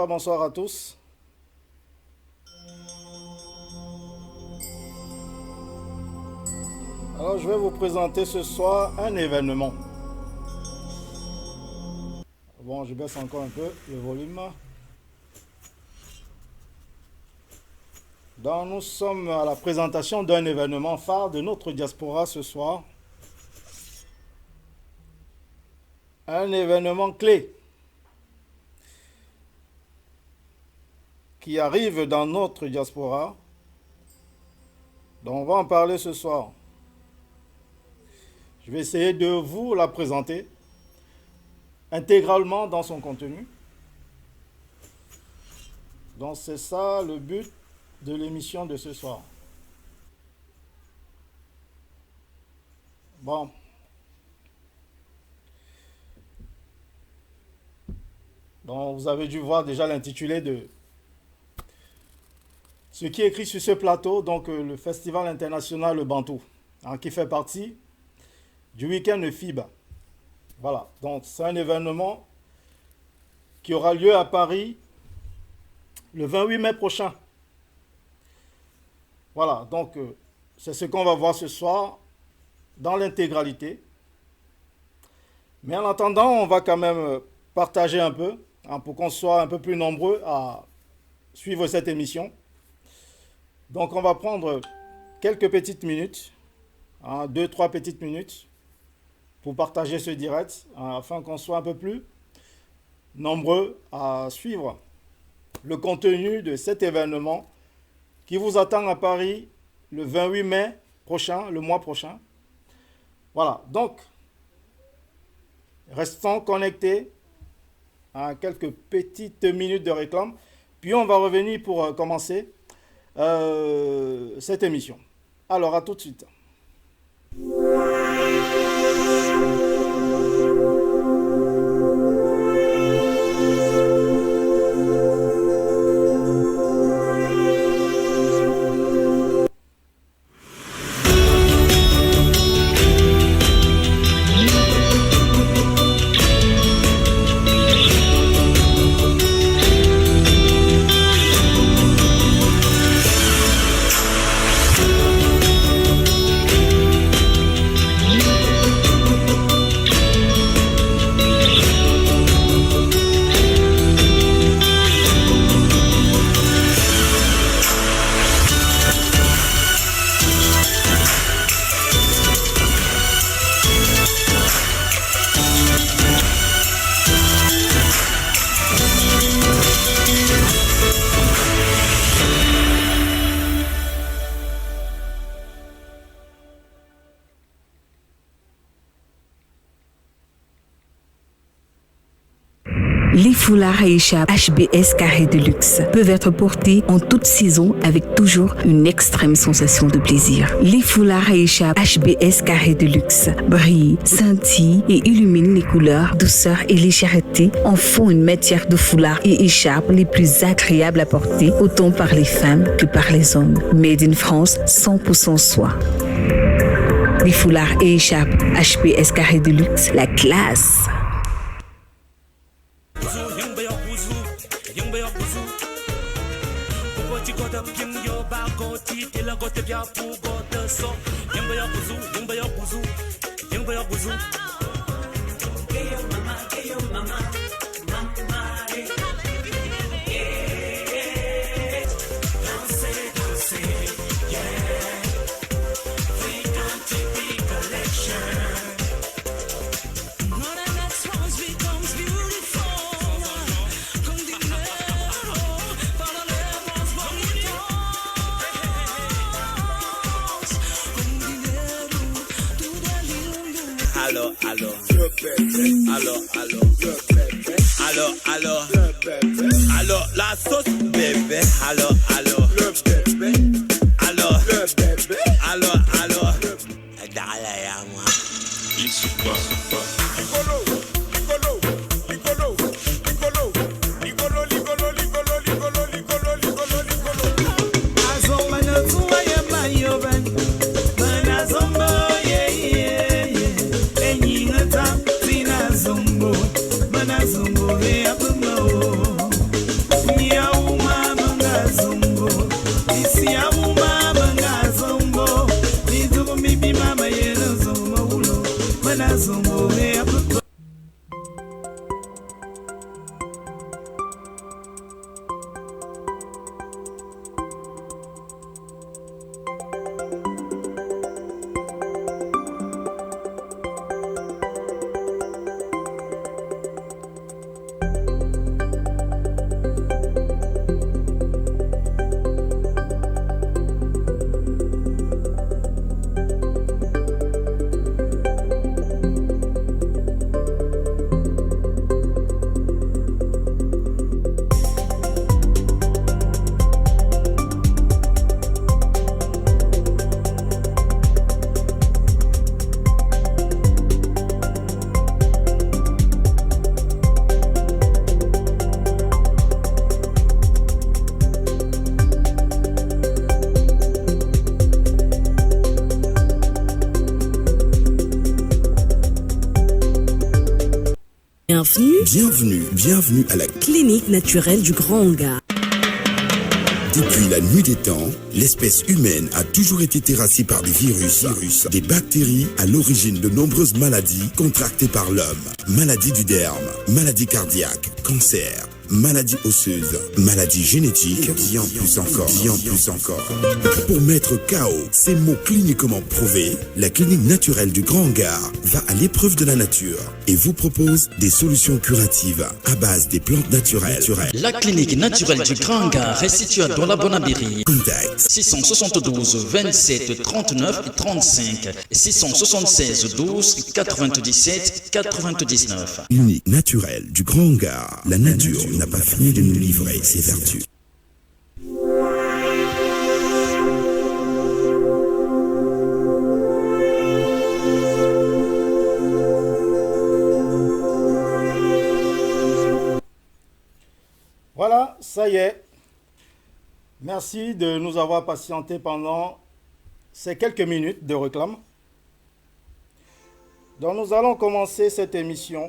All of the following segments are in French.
Bonsoir à tous. Alors, je vais vous présenter ce soir un événement. Bon, je baisse encore un peu le volume. Donc, nous sommes à la présentation d'un événement phare de notre diaspora ce soir. Un événement clé qui arrive dans notre diaspora. Donc, on va en parler ce soir. Je vais essayer de vous la présenter intégralement dans son contenu. Donc, c'est ça le but de l'émission de ce soir. Bon. Donc, vous avez dû voir déjà l'intitulé de ce qui est écrit sur ce plateau, donc le Festival international Le Bantou, qui fait partie du week-end FIBA. Voilà, donc c'est un événement qui aura lieu à Paris le 28 mai prochain. Voilà, donc c'est ce qu'on va voir ce soir dans l'intégralité. Mais en attendant, on va quand même partager un peu, pour qu'on soit un peu plus nombreux à suivre cette émission. Donc on va prendre quelques petites minutes, 2-3 petites minutes, pour partager ce direct, afin qu'on soit un peu plus nombreux à suivre le contenu de cet événement qui vous attend à Paris le 28 mai prochain, le mois prochain. Voilà, donc, restons connectés à quelques petites minutes de réclame, puis on va revenir pour commencer cette émission. Alors, à tout de suite. Les foulards Aïcha HBS Carré de Luxe peuvent être portés en toute saison avec toujours une extrême sensation de plaisir. Les foulards Aïcha HBS Carré de Luxe brillent, scintillent et illuminent les couleurs, douceur et légèreté en font une matière de foulard et écharpe les plus agréables à porter autant par les femmes que par les hommes. Made in France, 100% soie. Les foulards et écharpes HBS Carré de Luxe, la classe. Allo, la sauce bébé. Allo, le bébé. Allo, le bébé. Allo. Dale moi. Ligolo. Bienvenue à la clinique naturelle du Grand Hangar. Depuis la nuit des temps, l'espèce humaine a toujours été terrassée par des virus, des bactéries à l'origine de nombreuses maladies contractées par l'homme. Maladies du derme, maladies cardiaques, cancer, maladies osseuses, maladies génétiques, bien plus encore. Pour mettre KO ces mots cliniquement prouvés, la clinique naturelle du Grand Hangar va à l'épreuve de la nature et vous propose des solutions curatives à base des plantes naturelles. La clinique naturelle du Grand Hangar est située à Douala Bonabiri. Contact 672 27 39 35 676 12 97 99. Clinique naturelle du Grand Hangar. La nature n'a pas fini de nous livrer ses vertus. Voilà, ça y est. Merci de nous avoir patienté pendant ces quelques minutes de réclame. Donc nous allons commencer cette émission.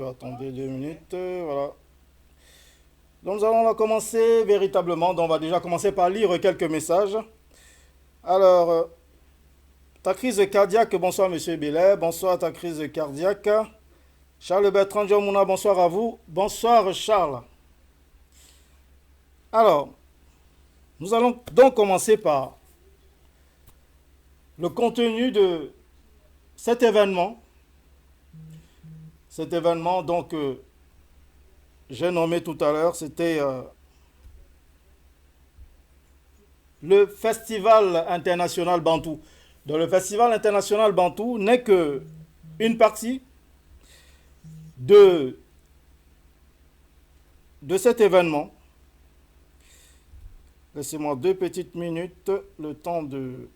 Attendez 2 minutes, voilà. Donc nous allons la commencer véritablement. Donc on va déjà commencer par lire quelques messages. Alors, ta crise cardiaque, bonsoir Monsieur Bellet, bonsoir ta crise cardiaque. Charles Bertrand Djomouna, bonsoir à vous. Bonsoir Charles. Alors, nous allons donc commencer par le contenu de cet événement. Cet événement, donc, j'ai nommé tout à l'heure, c'était le Festival international Bantou. Donc, le Festival international Bantou n'est que une partie de cet événement. Laissez-moi 2 petites minutes, le temps de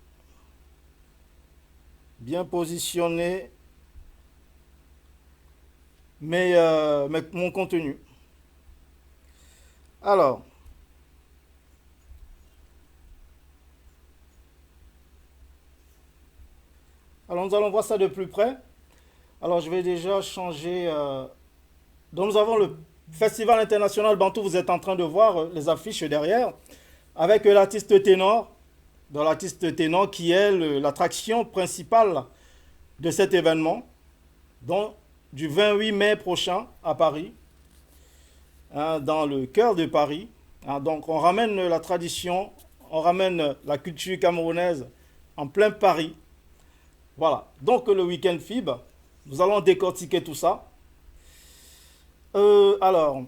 bien positionner mon contenu. Alors, nous allons voir ça de plus près. Alors, je vais déjà changer. Donc, nous avons le Festival international Bantou. Vous êtes en train de voir les affiches derrière, avec l'artiste ténor. Donc, l'artiste ténor qui est l'attraction principale de cet événement. Donc, du 28 mai prochain à Paris, dans le cœur de Paris. Donc on ramène la tradition, on ramène la culture camerounaise en plein Paris. Voilà, donc le week-end FIB, nous allons décortiquer tout ça. Alors,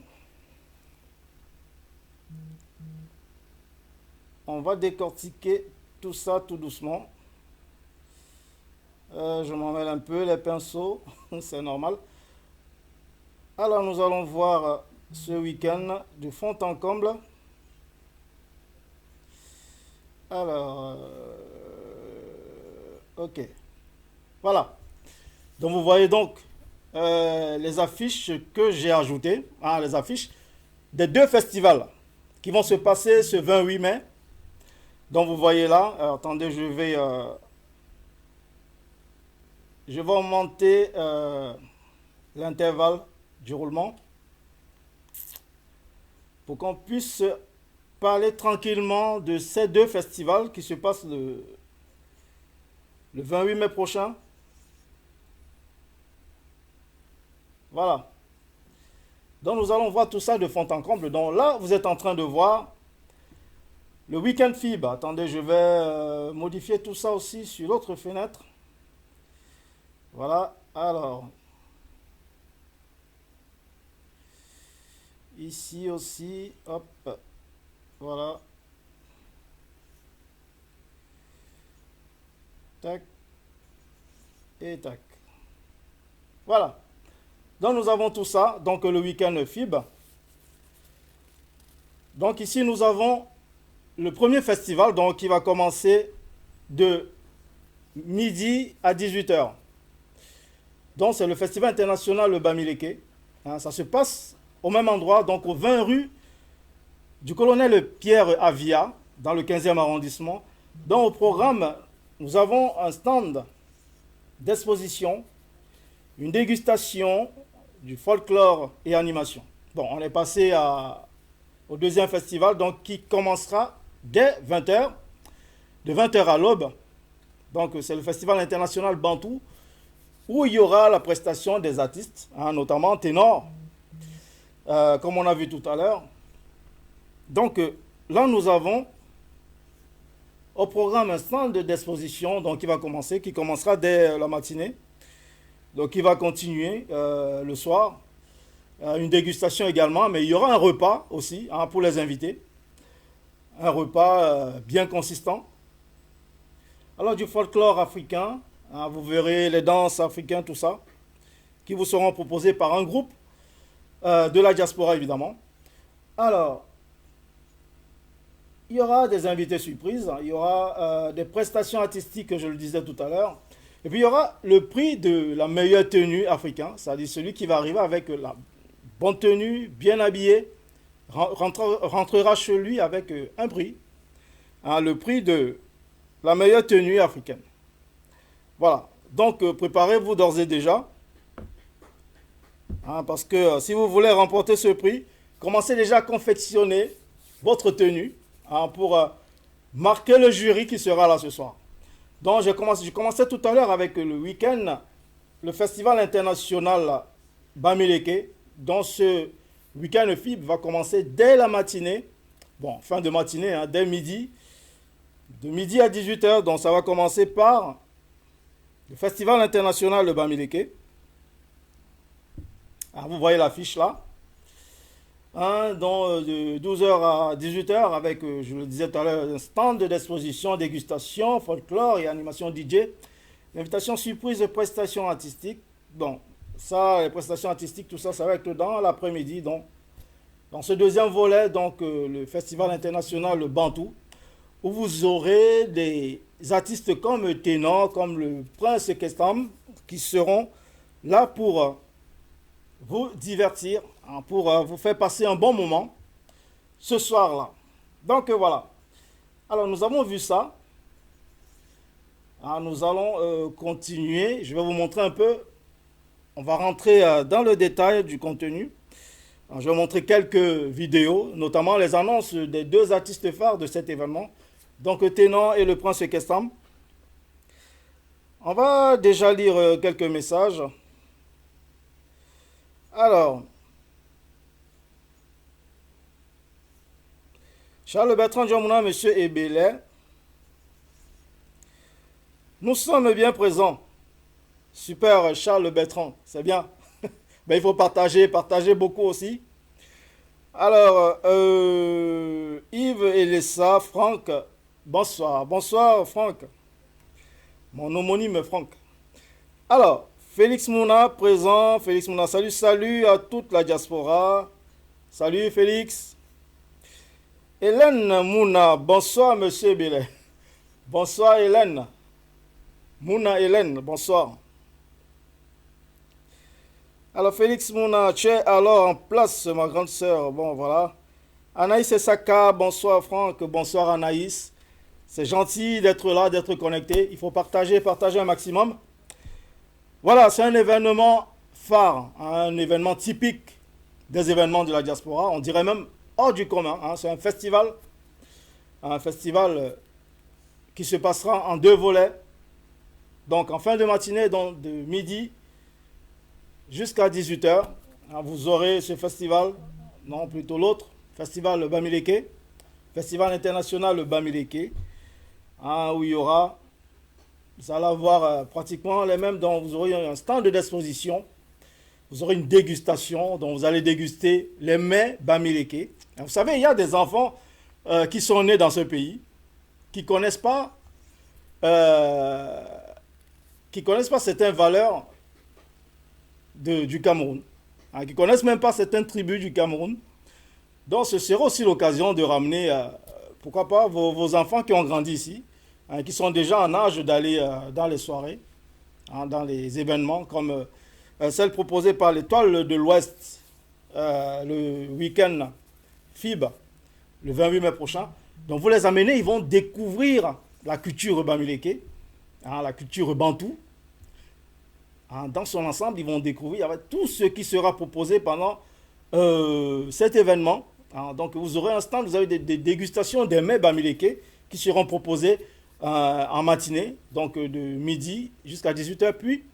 on va décortiquer tout ça tout doucement. Je m'en mêle un peu les pinceaux, c'est normal. Alors nous allons voir ce week-end de fond en comble. Alors, ok. Voilà. Donc vous voyez donc les affiches que j'ai ajoutées, les affiches des 2 festivals qui vont se passer ce 28 mai. Donc vous voyez là, attendez, je vais augmenter l'intervalle du roulement pour qu'on puisse parler tranquillement de ces 2 festivals qui se passent le le 28 mai prochain. Voilà. Donc nous allons voir tout ça de fond en comble. Donc là, vous êtes en train de voir le week-end FIB. Attendez, je vais modifier tout ça aussi sur l'autre fenêtre. Voilà. Alors, ici aussi, hop, voilà. Tac. Et tac. Voilà. Donc nous avons tout ça. Donc le week-end FIB. Donc ici nous avons le premier festival donc, qui va commencer de midi à 18h. Donc c'est le festival international le Bamileke. Ça se passe au même endroit, donc au 20 rue du colonel Pierre Avia, dans le 15e arrondissement. Dans au programme, nous avons un stand d'exposition, une dégustation du folklore et animation. Bon, on est passé au deuxième festival, donc qui commencera dès 20h, de 20h à l'aube. Donc c'est le festival international Bantou, où il y aura la prestation des artistes, notamment ténors, comme on a vu tout à l'heure. Donc là, nous avons au programme un stand d'exposition donc, qui commencera dès la matinée. Donc il va continuer le soir. Une dégustation également, mais il y aura un repas aussi pour les invités. Un repas bien consistant. Alors du folklore africain, vous verrez les danses africaines, tout ça, qui vous seront proposées par un groupe de la diaspora évidemment. Alors, il y aura des invités surprises, il y aura des prestations artistiques, que je le disais tout à l'heure. Et puis il y aura le prix de la meilleure tenue africaine, c'est-à-dire celui qui va arriver avec la bonne tenue, bien habillé, rentrera chez lui avec un prix. Le prix de la meilleure tenue africaine. Voilà. Donc préparez-vous d'ores et déjà. Parce que si vous voulez remporter ce prix, commencez déjà à confectionner votre tenue pour marquer le jury qui sera là ce soir. Donc je commençais tout à l'heure avec le week-end, le festival international Bamileke. Dans ce week-end FIB va commencer dès la matinée, bon, fin de matinée, dès midi, de midi à 18h. Donc ça va commencer par le festival international de Bamileke. Vous voyez l'affiche là. Donc de 12h à 18h avec, je le disais tout à l'heure, un stand d'exposition, dégustation, folklore et animation DJ. Invitation surprise de prestations artistiques. Donc ça, les prestations artistiques, tout ça, ça va être dans l'après-midi. Donc, dans ce deuxième volet, donc le festival international le Bantou, où vous aurez des artistes comme Ténor, comme le Prince Kestam, qui seront là pour vous divertir, pour vous faire passer un bon moment ce soir-là. Donc voilà. Alors nous avons vu ça. Nous allons continuer. Je vais vous montrer un peu. On va rentrer dans le détail du contenu. Alors, je vais montrer quelques vidéos, notamment les annonces des deux artistes phares de cet événement. Donc Ténor et le Prince Kestam. On va déjà lire quelques messages. Alors, Charles Bertrand Djomouna, Monsieur Ebele, nous sommes bien présents. Super, Charles Bertrand, c'est bien. Ben, il faut partager beaucoup aussi. Alors, Yves Elessa, Franck, bonsoir. Bonsoir, Franck. Mon homonyme, Franck. Alors, Félix Mouna, présent. Félix Mouna, salut à toute la diaspora. Salut, Félix. Hélène Mouna, bonsoir, monsieur Bellet. Bonsoir, Hélène. Mouna Hélène, bonsoir. Alors, Félix Mouna, tu es alors en place, ma grande sœur. Bon, voilà. Anaïs Essaka, bonsoir, Franck. Bonsoir, Anaïs. C'est gentil d'être là, d'être connecté. Il faut partager un maximum. Voilà, c'est un événement phare, un événement typique des événements de la diaspora. On dirait même hors du commun. C'est un festival qui se passera en deux volets. Donc en fin de matinée, donc, de midi jusqu'à 18h, vous aurez ce festival, non plutôt l'autre, festival Bamileke, festival international Bamileke, où il y aura, vous allez avoir pratiquement les mêmes, dont vous aurez un stand d'exposition, vous aurez une dégustation, dont vous allez déguster les mets Bamileke. Vous savez, il y a des enfants qui sont nés dans ce pays, qui ne connaissent pas certaines valeurs du Cameroun, qui ne connaissent même pas certaines tribus du Cameroun. Donc ce sera aussi l'occasion de ramener, pourquoi pas, vos enfants qui ont grandi ici, qui sont déjà en âge d'aller dans les soirées, dans les événements comme celle proposée par l'Étoile de l'Ouest le week-end FIB, le 28 mai prochain. Donc vous les amenez, ils vont découvrir la culture Bamileke, la culture bantou. Dans son ensemble, ils vont découvrir tout ce qui sera proposé pendant cet événement. Donc vous aurez un stand, vous avez des dégustations des mets Bamileke qui seront proposés en matinée, donc de midi jusqu'à 18h, puis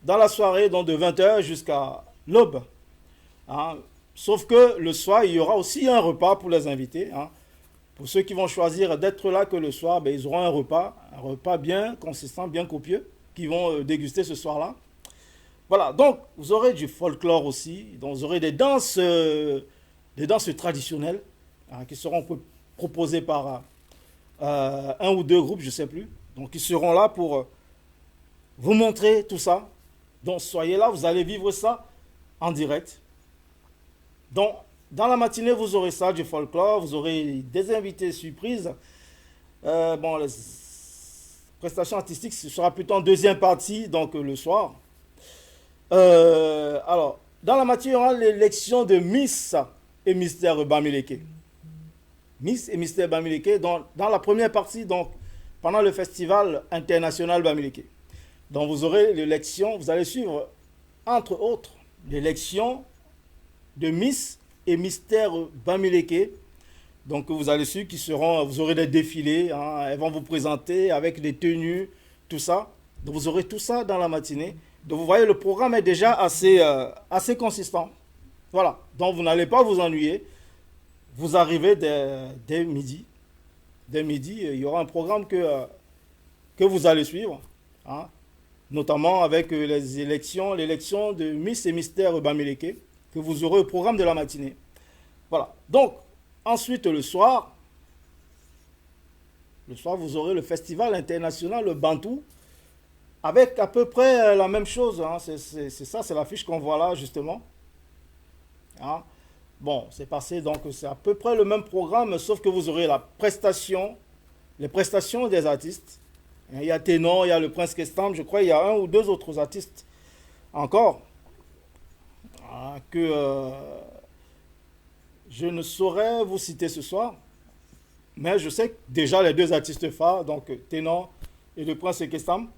dans la soirée, donc de 20h jusqu'à l'aube. Sauf que le soir, il y aura aussi un repas pour les invités. Pour ceux qui vont choisir d'être là que le soir, ils auront un repas bien consistant, bien copieux, qu'ils vont déguster ce soir-là. Voilà, donc vous aurez du folklore aussi, donc vous aurez des danses traditionnelles qui seront proposées par un ou deux groupes, je ne sais plus. Donc ils seront là pour vous montrer tout ça. Donc soyez là, vous allez vivre ça en direct. Donc dans la matinée, vous aurez ça, du folklore, vous aurez des invités surprises. Les prestations artistiques, ce sera plutôt en deuxième partie, donc le soir. Alors, dans la matinée, il y aura l'élection de Miss et Mystère Bamileke. Miss et Mystère Bamileke, dans la première partie, donc, pendant le festival international Bamileke. Donc, vous aurez l'élection, vous allez suivre, entre autres, l'élection de Miss et Mystère Bamileke. Donc vous allez suivre vous aurez des défilés, elles vont vous présenter avec des tenues, tout ça. Donc vous aurez tout ça dans la matinée. Donc vous voyez, le programme est déjà assez consistant. Voilà, donc vous n'allez pas vous ennuyer. Vous arrivez dès midi. Dès midi, il y aura un programme que vous allez suivre, notamment avec l'élection de Miss et Mystère Bamileke, que vous aurez au programme de la matinée. Voilà, donc ensuite, le soir, vous aurez le festival international, le Bantou, avec à peu près la même chose. C'est ça, c'est l'affiche qu'on voit là, justement. Bon, c'est passé, donc c'est à peu près le même programme, sauf que vous aurez les prestations des artistes. Il y a Ténor, il y a le Prince Kestam, je crois il y a un ou deux autres artistes encore, que je ne saurais vous citer ce soir, mais je sais que déjà les deux artistes phares, donc Ténor et le Prince Kestam,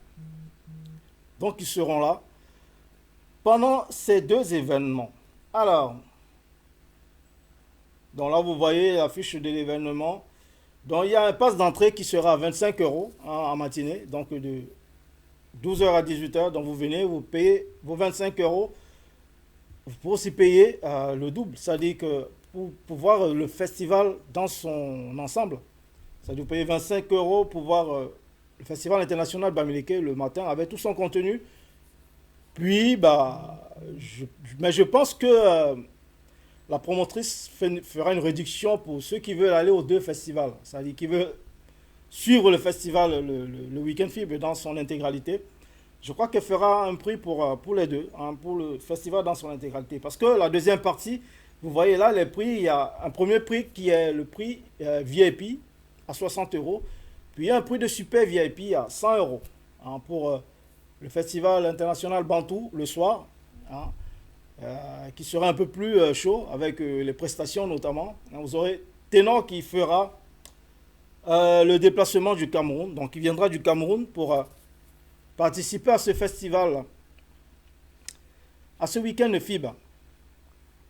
donc ils seront là pendant ces deux événements. Alors, donc là vous voyez l'affiche de l'événement. Donc il y a un pass d'entrée qui sera à 25 € en matinée, donc de 12h à 18h. Donc vous venez, vous payez vos 25 €. Vous pouvez aussi payer le double, c'est-à-dire que pour voir le festival dans son ensemble, c'est-à-dire vous payez 25 € pour voir le festival international Bamileke le matin avec tout son contenu. Puis, mais je pense que la promotrice fera une réduction pour ceux qui veulent aller aux deux festivals, c'est-à-dire qui veulent suivre le festival, le Week-end FIB dans son intégralité. Je crois qu'elle fera un prix pour les deux, pour le festival dans son intégralité. Parce que la deuxième partie, vous voyez là, les prix, il y a un premier prix qui est le prix VIP à 60 €. Puis il y a un prix de super VIP à 100 € pour le festival international Bantou le soir, qui sera un peu plus chaud avec les prestations notamment. Vous aurez Ténor qui fera le déplacement du Cameroun. Donc il viendra du Cameroun pour participer à ce festival, à ce week-end de FIB,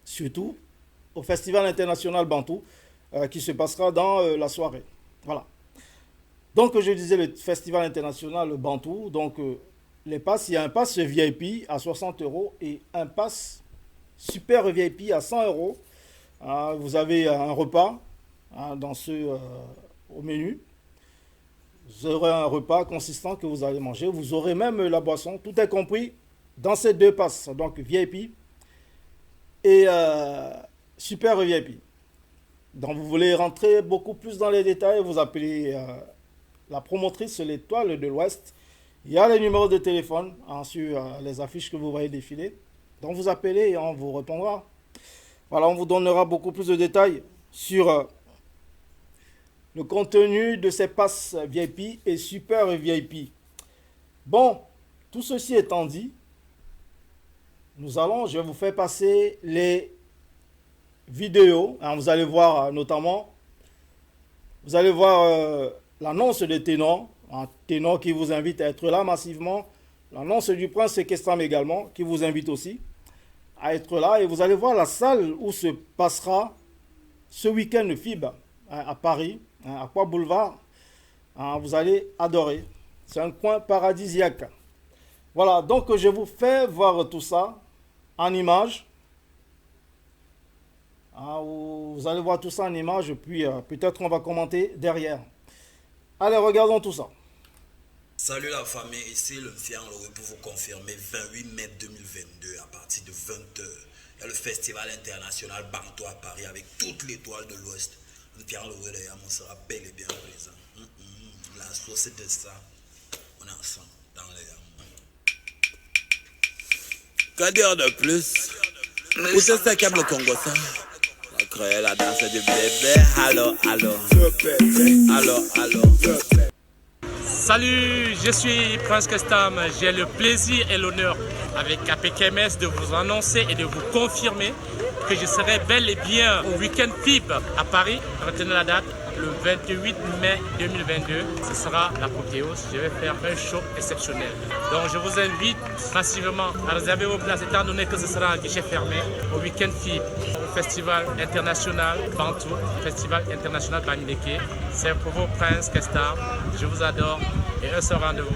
surtout au festival international Bantou qui se passera dans la soirée. Voilà. Donc, je disais le festival international Bantou. Donc, les passes, il y a un pass VIP à 60 € et un pass super VIP à 100 €. Vous avez un repas au menu. Vous aurez un repas consistant que vous allez manger. Vous aurez même la boisson. Tout est compris dans ces deux passes. Donc, VIP et super VIP. Donc, vous voulez rentrer beaucoup plus dans les détails, vous appelez la promotrice l'Étoile de l'Ouest. Il y a les numéros de téléphone sur les affiches que vous voyez défiler. Donc, vous appelez et on vous répondra. Voilà, on vous donnera beaucoup plus de détails sur le contenu de ces passes VIP et super VIP. Bon, tout ceci étant dit, je vais vous faire passer les vidéos. Vous allez voir notamment, l'annonce de Ténor, un Ténor qui vous invite à être là massivement. L'annonce du Prince Kestam également, qui vous invite aussi à être là. Et vous allez voir la salle où se passera ce week-end FIB à Paris, à Quoi Boulevard. Vous allez adorer. C'est un coin paradisiaque. Voilà, donc je vous fais voir tout ça en images. Vous allez voir tout ça en images, puis peut-être on va commenter derrière. Allez, regardons tout ça. Salut la famille, ici le Fian Loué pour vous confirmer 28 mai 2022 à partir de 20h. Il y a le festival international Bantou à Paris avec toute l'étoile de l'Ouest. Le Fian Loué, on sera bel et bien présent. La sauce de ça, on est ensemble dans les Que dire de plus? Où c'est ça qui aime le Congo ça? On crée la danse du bébé. Allô, allô. Allô, allô. Salut, je suis Prince Kestam. J'ai le plaisir et l'honneur avec KPKMS de vous annoncer et de vous confirmer que je serai bel et bien au week-end FIB à Paris. Retenez la date, le 28 mai 2022. Ce sera l'apothéose. Je vais faire un show exceptionnel. Donc je vous invite massivement à réserver vos places étant donné que ce sera un guichet fermé au week-end FIB, au festival international Bantou, festival international Bamileke. C'est pour vos Prince Kestam. Je vous adore. Et un seul rendez-vous.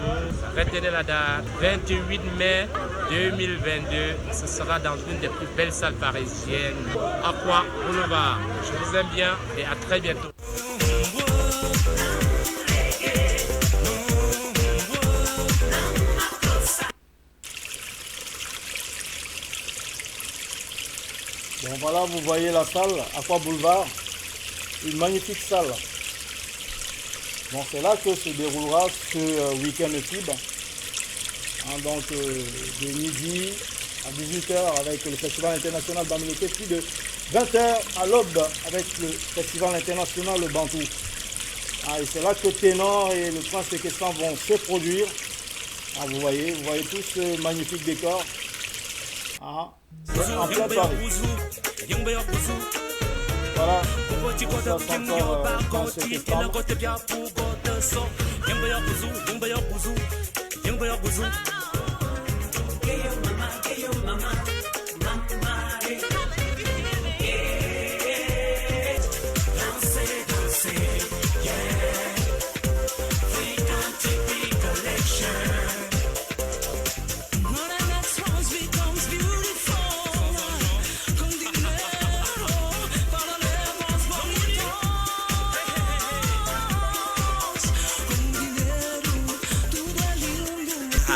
Retenez la date, 28 mai 2022. Ce sera dans une des plus belles salles parisiennes. À Quoi Boulevard. Je vous aime bien et à très bientôt. Bon voilà, vous voyez la salle, Aqua Boulevard, une magnifique salle. Bon, c'est là que se déroulera ce week-end FIB. Donc de midi à 18h avec le Festival International Bamileke, puis de 20h à l'aube avec le Festival International Bantou. Et c'est là que Ténor et le Prince Kestam vont se produire. Vous voyez tout ce magnifique décor. En plein Paris. Voilà. Ça c'est encore Prince Kestam.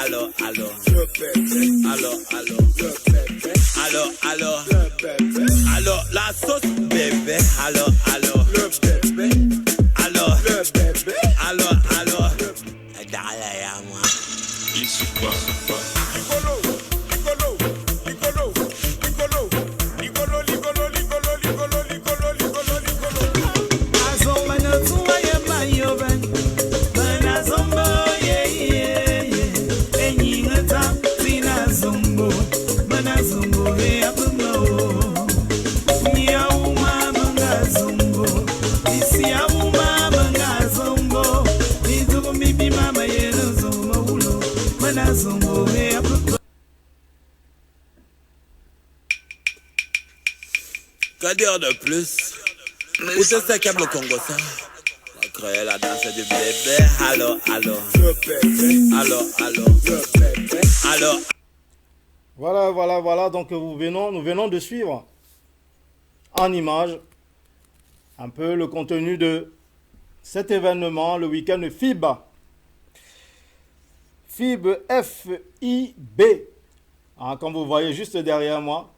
Allô, allô. Allô, allô. Allô, allô. Allô, la sauce bébé. Allô, allô. Allô, allô, allô. Dale, moi. Ici quoi? Que dire de plus? Où c'est ça qui aime le Congo ça? créer la danse du bébé. Allô, allô. Allô, allô. Allô. Voilà. Donc nous venons de suivre en images un peu le contenu de cet événement, le week-end FIB. FIB, F-I-B. Comme vous voyez juste derrière moi,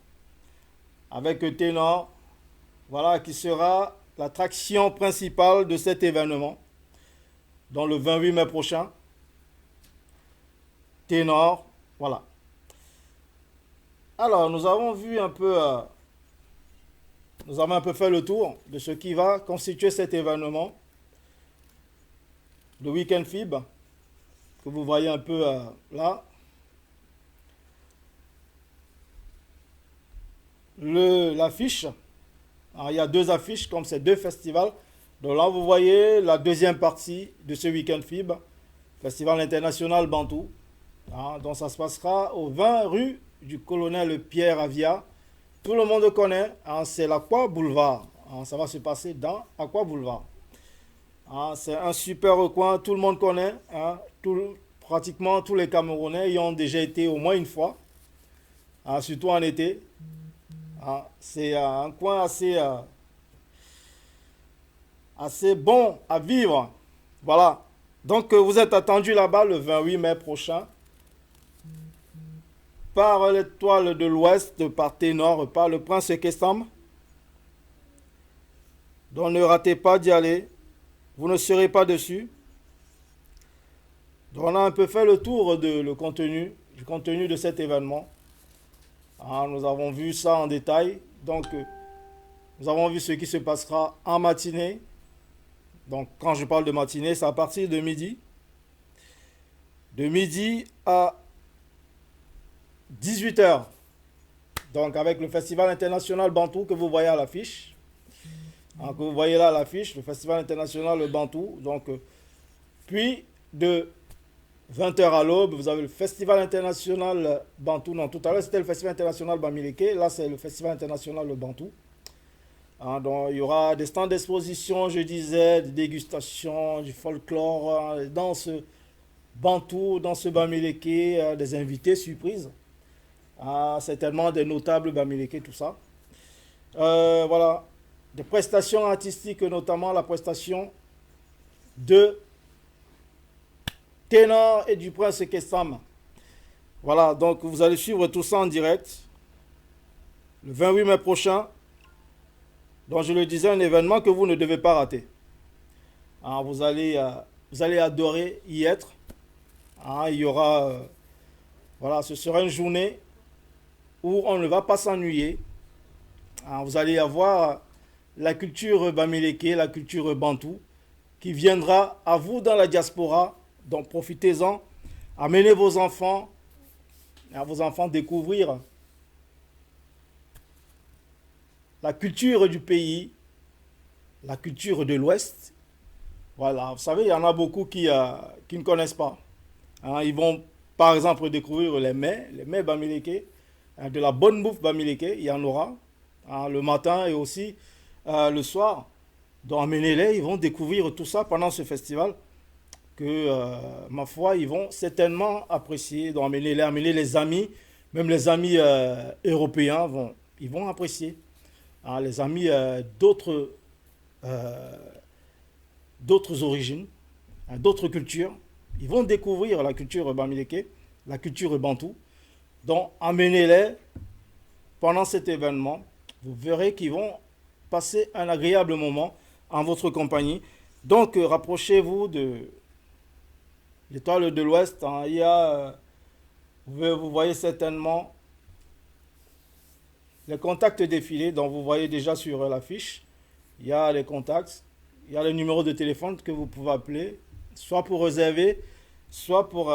avec Ténor, voilà, qui sera l'attraction principale de cet événement, dans le 28 mai prochain. Ténor, voilà. Alors, nous avons un peu fait le tour de ce qui va constituer cet événement, le week-end FIB, que vous voyez un peu là. L'affiche, il y a 2 affiches comme ces 2 festivals. Donc là, vous voyez la deuxième partie de ce week-end FIB, Festival international Bantou. Donc ça se passera au 20 rue du colonel Pierre Avia. Tout le monde connaît, c'est l'Aqua Boulevard. Ça va se passer dans Aqua Boulevard. C'est un super coin, tout le monde connaît. Pratiquement tous les Camerounais y ont déjà été au moins une fois, surtout en été. C'est un coin assez bon à vivre. Voilà. Donc vous êtes attendus là-bas le 28 mai prochain par l'Étoile de l'Ouest, par Ténor, par le Prince Kestam. Donc ne ratez pas d'y aller. Vous ne serez pas dessus. Donc on a un peu fait le tour du contenu de cet événement. Nous avons vu ça en détail. Donc nous avons vu ce qui se passera en matinée. Donc quand je parle de matinée, c'est à partir de midi. De midi à 18h. Donc avec le Festival international Bantou que vous voyez à l'affiche. Que vous voyez là à l'affiche, le Festival international Bantou. Donc, puis de 20h à l'aube, vous avez le Festival international Bantou. Non, tout à l'heure c'était le Festival international Bamileke. Là c'est le Festival international Bantou. Donc il y aura des stands d'exposition, je disais, des dégustations, du folklore, des danses Bantou, danses Bamileke, des invités surprises. Certainement des notables Bamileke, tout ça. Voilà. Des prestations artistiques, notamment la prestation de Ténor et du Prince Kestam. Voilà, donc vous allez suivre tout ça en direct le 28 mai prochain. Donc je le disais, un événement que vous ne devez pas rater. Vous allez adorer y être. Il y aura, voilà, ce sera une journée où on ne va pas s'ennuyer. Vous allez avoir la culture Bamileke, la culture Bantou, qui viendra à vous dans la diaspora. Donc profitez-en, amenez vos enfants, à vos enfants découvrir la culture du pays, la culture de l'Ouest. Voilà, vous savez, il y en a beaucoup qui ne connaissent pas. Ils vont par exemple découvrir les mets Bamileke, de la bonne bouffe Bamileke, il y en aura le matin et aussi le soir. Donc amenez-les, ils vont découvrir tout ça pendant ce festival que, ma foi, ils vont certainement apprécier. Donc amenez les amis, même les amis européens, ils vont apprécier. Les amis d'autres origines, d'autres cultures, ils vont découvrir la culture Bamileke, la culture Bantou. Donc amenez-les pendant cet événement. Vous verrez qu'ils vont passer un agréable moment en votre compagnie. Donc, rapprochez-vous de l'Étoile de l'Ouest. Il y a, vous voyez certainement les contacts défilés, dont vous voyez déjà sur l'affiche. Il y a les contacts, il y a le numéro de téléphone que vous pouvez appeler, soit pour réserver, soit pour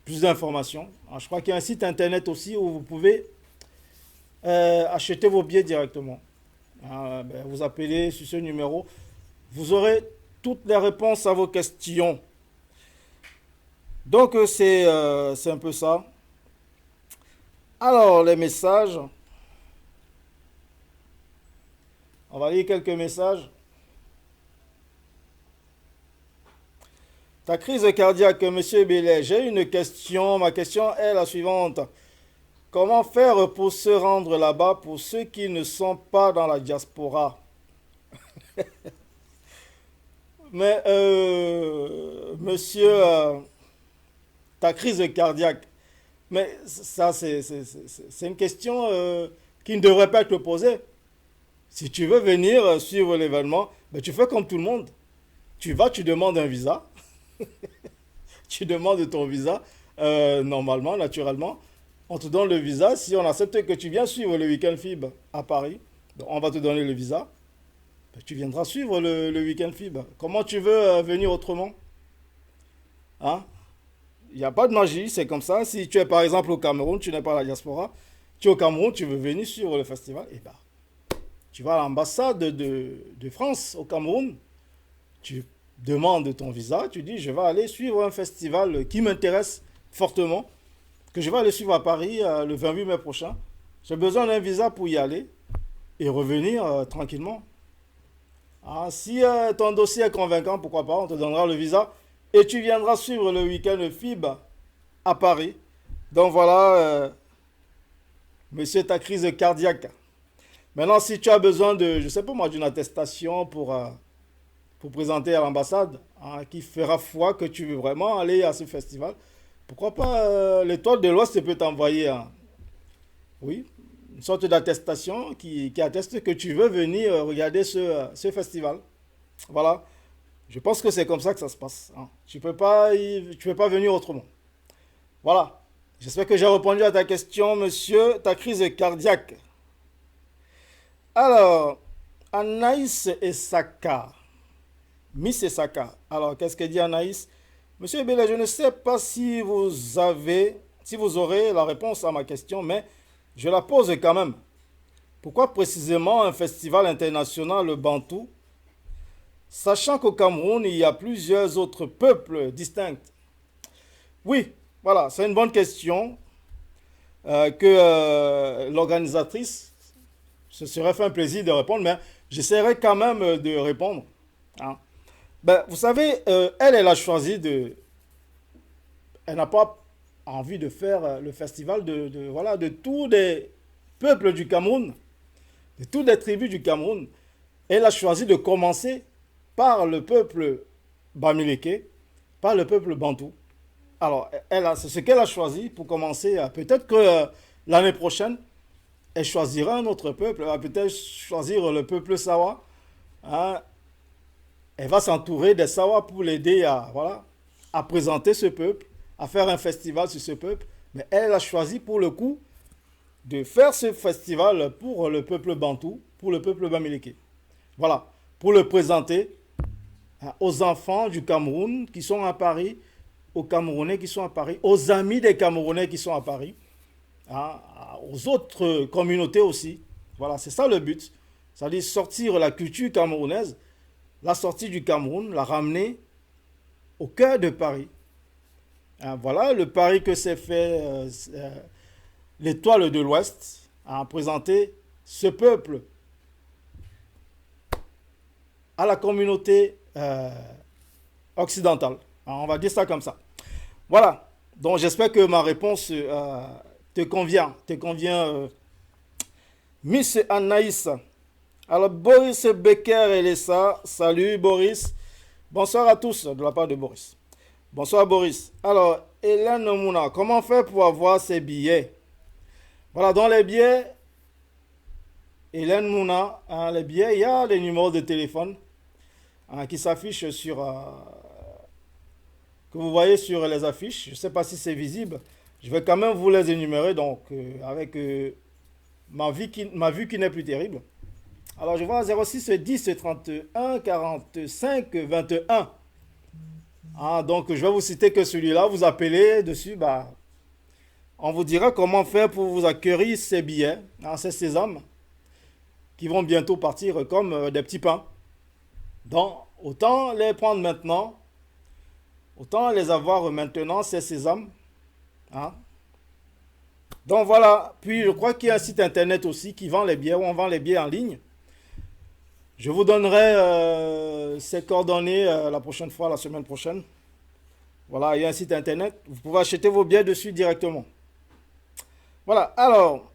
plus d'informations. Je crois qu'il y a un site internet aussi où vous pouvez acheter vos billets directement. Vous appelez sur ce numéro, vous aurez toutes les réponses à vos questions. Donc c'est un peu ça. Alors les messages, on va lire quelques messages. Ta crise cardiaque, monsieur Bellet, j'ai une question. Ma question est la suivante. Comment faire pour se rendre là-bas pour ceux qui ne sont pas dans la diaspora? Mais, monsieur, ta crise cardiaque, mais ça, c'est une question qui ne devrait pas être posée. Si tu veux venir suivre l'événement, ben, tu fais comme tout le monde. Tu vas, tu demandes un visa. Tu demandes ton visa, normalement, naturellement. On te donne le visa. Si on accepte que tu viens suivre le week-end FIB à Paris, donc on va te donner le visa. Ben, tu viendras suivre le week-end FIB. Comment tu veux venir autrement? Hein? Il n'y a pas de magie, c'est comme ça. Si tu es par exemple au Cameroun, tu n'es pas à la diaspora, tu es au Cameroun, tu veux venir suivre le festival, et ben, tu vas à l'ambassade de France au Cameroun, tu demandes ton visa, tu dis je vais aller suivre un festival qui m'intéresse fortement, que je vais aller suivre à Paris le 28 mai prochain. J'ai besoin d'un visa pour y aller et revenir tranquillement. Ah, si ton dossier est convaincant, pourquoi pas, on te donnera le visa et tu viendras suivre le week-end FIB à Paris. Donc voilà, monsieur, ta crise cardiaque. Maintenant, si tu as besoin de, je sais pas moi, d'une attestation pour présenter à l'ambassade, hein, qui fera foi que tu veux vraiment aller à ce festival, pourquoi pas l'Étoile de l'Ouest peut t'envoyer oui, une sorte d'attestation qui atteste que tu veux venir regarder ce festival. Voilà. Je pense que c'est comme ça que ça se passe. Hein. Tu peux pas venir autrement. Voilà. J'espère que j'ai répondu à ta question, monsieur, ta crise cardiaque. Alors, Anaïs Essaka. Miss Essaka. Alors, qu'est-ce que dit Anaïs? Monsieur Bellet, je ne sais pas si vous aurez la réponse à ma question, mais je la pose quand même. Pourquoi précisément un festival international bantou, sachant qu'au Cameroun, il y a plusieurs autres peuples distincts? Oui, voilà, c'est une bonne question que l'organisatrice se serait fait un plaisir de répondre, mais j'essaierai quand même de répondre. Hein. Ben, vous savez, elle a choisi elle n'a pas envie de faire le festival de tous les peuples du Cameroun, de toutes les tribus du Cameroun. Elle a choisi de commencer par le peuple Bamileke, par le peuple Bantou. Alors, c'est ce qu'elle a choisi pour commencer. Peut-être que l'année prochaine, elle choisira un autre peuple. Elle va peut-être choisir le peuple Sawa. Hein. Elle va s'entourer des Sawa pour l'aider à présenter ce peuple, à faire un festival sur ce peuple. Mais elle a choisi pour le coup de faire ce festival pour le peuple Bantou, pour le peuple Bamileke. Voilà, pour le présenter aux enfants du Cameroun qui sont à Paris, aux Camerounais qui sont à Paris, aux amis des Camerounais qui sont à Paris, aux autres communautés aussi. Voilà, c'est ça le but. C'est-à-dire sortir la culture camerounaise, la sortie du Cameroun, la ramener au cœur de Paris. Voilà le pari que s'est fait l'Étoile de l'Ouest à présenter ce peuple à la communauté occidentale. On va dire ça comme ça. Voilà. Donc j'espère que ma réponse te convient. Miss Anaïs. Alors Boris Becker et Lessa. Salut Boris. Bonsoir à tous de la part de Boris. Bonsoir Boris. Alors Hélène Mouna, comment faire pour avoir ces billets? Voilà, dans les billets, Hélène Mouna, les billets, il y a les numéros de téléphone qui s'affichent sur... que vous voyez sur les affiches. Je ne sais pas si c'est visible. Je vais quand même vous les énumérer, donc avec ma vue qui n'est plus terrible. Alors je vois 06 10 31 45 21. Donc je vais vous citer que celui-là, vous appelez dessus, on vous dira comment faire pour vous acquérir ces billets, ces sésames, qui vont bientôt partir comme des petits pains. Donc autant les prendre maintenant, autant les avoir maintenant, ces sésames. Donc voilà, puis je crois qu'il y a un site internet aussi qui vend les billets, où on vend les billets en ligne. Je vous donnerai ces coordonnées la prochaine fois, la semaine prochaine. Voilà, il y a un site internet. Vous pouvez acheter vos billets dessus directement. Voilà, alors,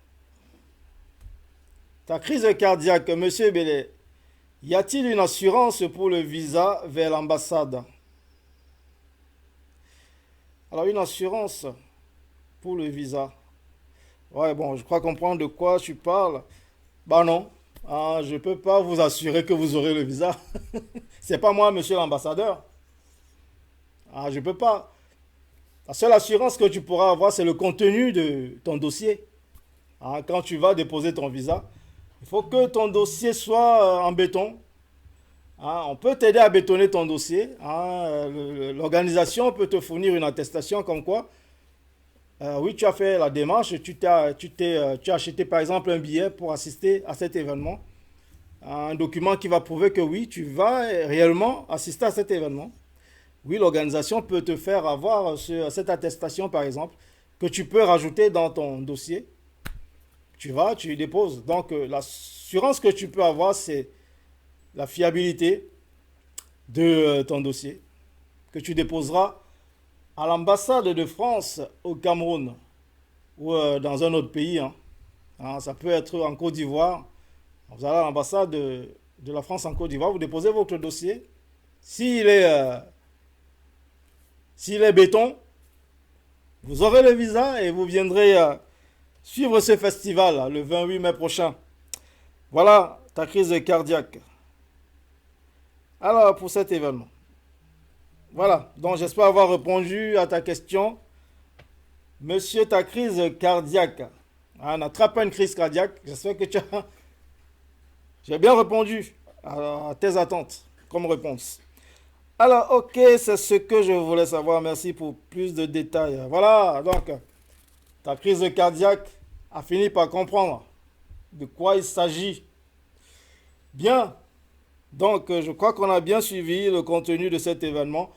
ta crise cardiaque, monsieur Belé, y a-t-il une assurance pour le visa vers l'ambassade? Alors, une assurance pour le visa. Ouais, bon, je crois comprendre de quoi tu parles. Bah non, je ne peux pas vous assurer que vous aurez le visa. C'est pas moi, monsieur l'ambassadeur. Je ne peux pas. La seule assurance que tu pourras avoir, c'est le contenu de ton dossier. Quand tu vas déposer ton visa, il faut que ton dossier soit en béton. On peut t'aider à bétonner ton dossier. L'organisation peut te fournir une attestation comme quoi, oui, tu as fait la démarche, tu as acheté par exemple un billet pour assister à cet événement. Un document qui va prouver que oui, tu vas réellement assister à cet événement. Oui, l'organisation peut te faire avoir cette attestation par exemple, que tu peux rajouter dans ton dossier. Tu vas, tu déposes. Donc, l'assurance que tu peux avoir, c'est la fiabilité de ton dossier que tu déposeras à l'ambassade de France au Cameroun ou dans un autre pays. Ça peut être en Côte d'Ivoire. Vous allez à l'ambassade de la France en Côte d'Ivoire, vous déposez votre dossier. S'il est béton, vous aurez le visa et vous viendrez suivre ce festival le 28 mai prochain. Voilà ta crise cardiaque. Alors, pour cet événement. Voilà, donc j'espère avoir répondu à ta question. Monsieur, ta crise cardiaque. N'attrape pas une crise cardiaque. J'espère que j'ai bien répondu à tes attentes comme réponse. Alors, ok, c'est ce que je voulais savoir. Merci pour plus de détails. Voilà, donc, ta crise cardiaque a fini par comprendre de quoi il s'agit. Bien. Donc, je crois qu'on a bien suivi le contenu de cet événement.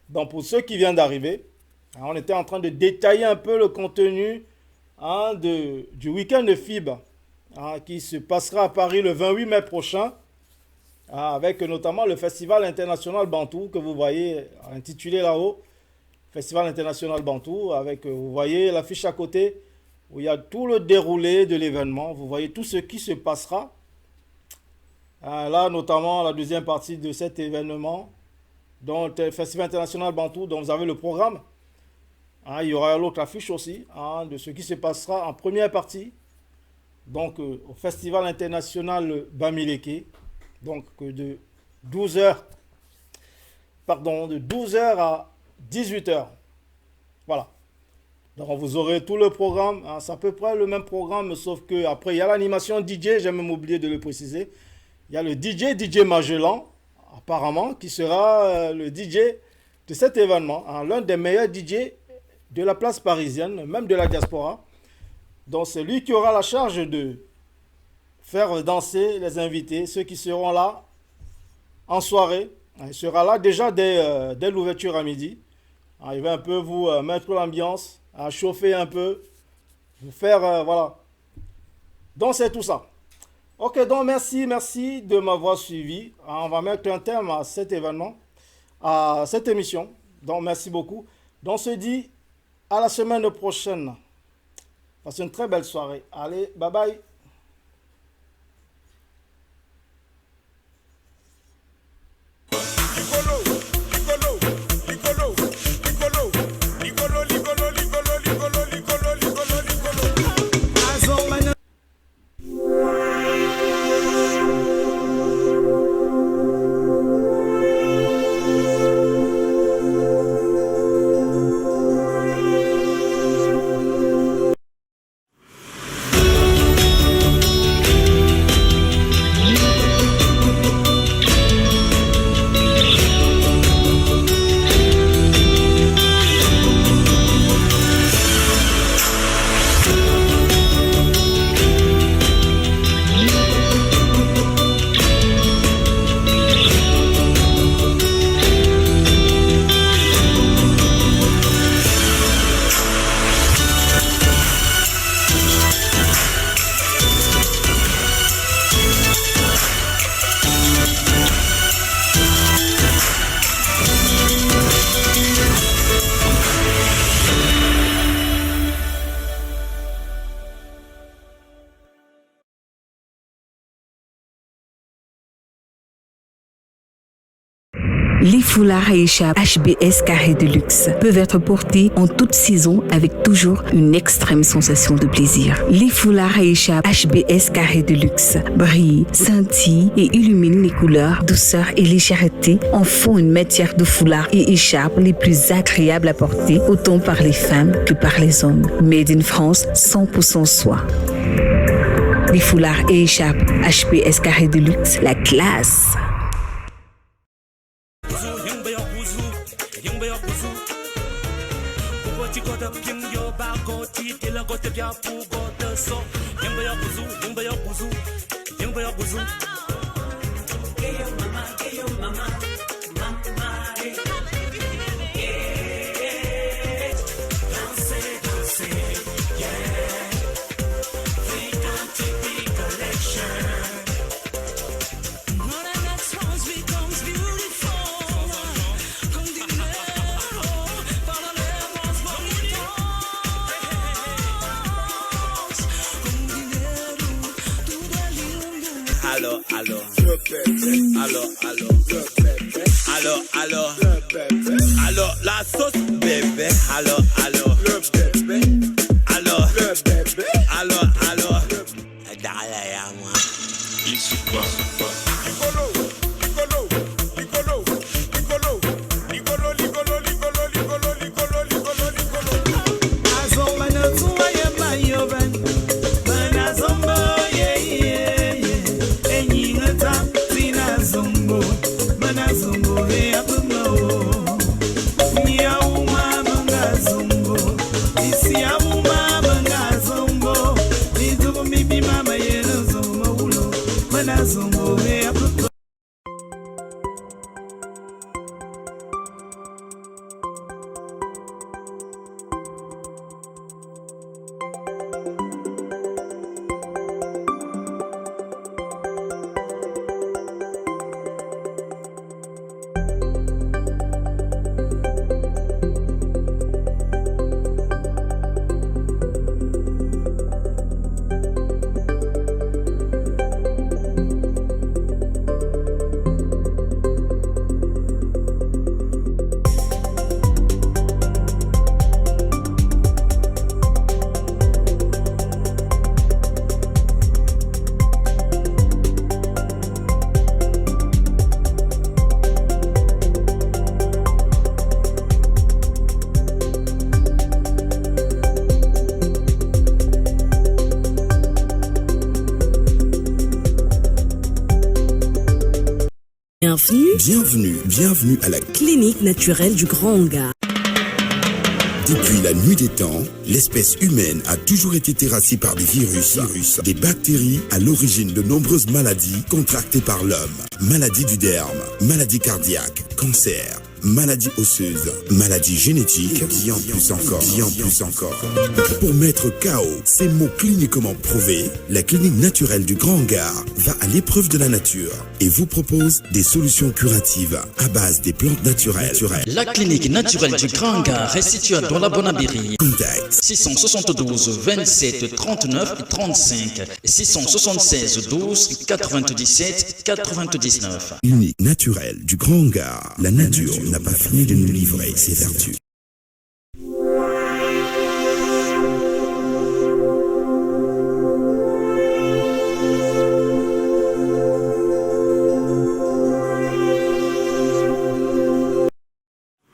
Donc, pour ceux qui viennent d'arriver, on était en train de détailler un peu le contenu du week-end de FIB qui se passera à Paris le 28 mai prochain, avec notamment le Festival international Bantou que vous voyez intitulé là-haut, Festival international Bantou, avec, vous voyez l'affiche à côté où il y a tout le déroulé de l'événement. Vous voyez tout ce qui se passera. Là, notamment la deuxième partie de cet événement, donc le Festival international Bantou, dont vous avez le programme. Il y aura l'autre affiche aussi de ce qui se passera en première partie, donc au Festival international Bamileke, donc de 12h à 18h. Voilà. Donc vous aurez tout le programme, c'est à peu près le même programme, sauf que après il y a l'animation DJ, j'ai même oublié de le préciser. Il y a le DJ Magellan, apparemment, qui sera le DJ de cet événement, l'un des meilleurs DJ de la place parisienne, même de la diaspora. Donc c'est lui qui aura la charge de faire danser les invités, ceux qui seront là en soirée. Il sera là déjà dès l'ouverture à midi. Il va un peu vous mettre l'ambiance, chauffer un peu, vous faire, voilà. Donc c'est tout ça. Ok, donc merci de m'avoir suivi. On va mettre un terme à cet événement, à cette émission. Donc merci beaucoup. Donc on se dit à la semaine prochaine. Passez une très belle soirée. Allez, bye bye. Les foulards Aïcha HBS Carré de Luxe peuvent être portés en toute saison avec toujours une extrême sensation de plaisir. Les foulards Aïcha HBS Carré de Luxe brillent, scintillent et illuminent les couleurs, douceur et légèreté en font une matière de foulard et écharpe les plus agréables à porter autant par les femmes que par les hommes. Made in France, 100% soie. Les foulards et écharpes HBS Carré de Luxe, la classe. Allo, la sauce bébé, allo, le bébé, allo, le bébé, allo, dale moi. Bienvenue à la clinique naturelle du Grand Hangar. Depuis la nuit des temps, l'espèce humaine a toujours été terrassée par des virus, des bactéries à l'origine de nombreuses maladies contractées par l'homme. Maladies du derme, maladies cardiaques, cancer, maladies osseuses, maladies génétiques, bien plus encore. Pour mettre KO ces mots cliniquement prouvés, la clinique naturelle du Grand Hangar va à l'épreuve de la nature et vous propose des solutions curatives à base des plantes naturelles. La clinique naturelle du Grand Hangar est située dans la Bonabéry. Contact 672 27 39 35 676 12 97 99. Clinique naturelle du Grand Hangar. La nature n'a pas fini de nous livrer ses vertus.